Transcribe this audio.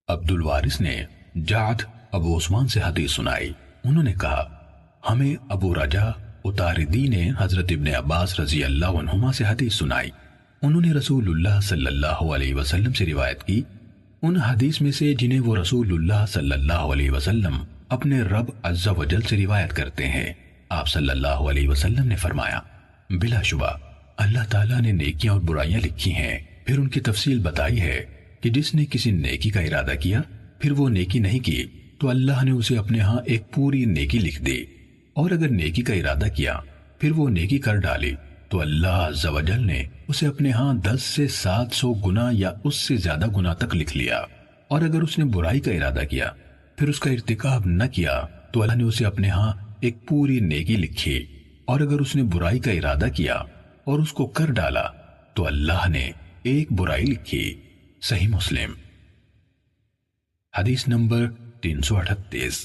عبد الوارث نے جعد ابو عثمان سے حدیث سنائی، انہوں نے کہا ہمیں ابو رجا اتاردی نے حضرت ابن عباس رضی اللہ عنہما سے حدیث سنائی، انہوں نے رسول اللہ صلی اللہ علیہ وسلم سے روایت کی، ان حدیث میں سے جنہیں وہ رسول اللہ صلی اللہ علیہ وسلم اپنے رب عز و جل سے روایت کرتے ہیں۔ آپ صلی اللہ علیہ وسلم نے فرمایا بلا شبہ اللہ تعالیٰ نے نیکیاں اور برائیاں لکھی ہیں، پھر ان کی تفصیل بتائی ہے کہ جس نے کسی نیکی کا ارادہ کیا پھر وہ نیکی نہیں کی تو اللہ نے اسے اپنے ہاں ایک پوری نیکی لکھ دی، اور اگر نیکی کا ارادہ کیا پھر وہ نیکی کر ڈالی تو اللہ عز و جل نے اسے اپنے ہاں 10 سے 700 گنا یا اس سے زیادہ گنا تک لکھ لیا، اور اگر اس نے برائی کا ارادہ کیا پھر اس کا ارتکاب نہ کیا تو اللہ نے اسے اپنے ہاں ایک پوری نیکی لکھی، اور اگر اس نے برائی کا ارادہ کیا اور اس کو کر ڈالا تو اللہ نے ایک برائی لکھی۔ صحیح مسلم حدیث نمبر 338۔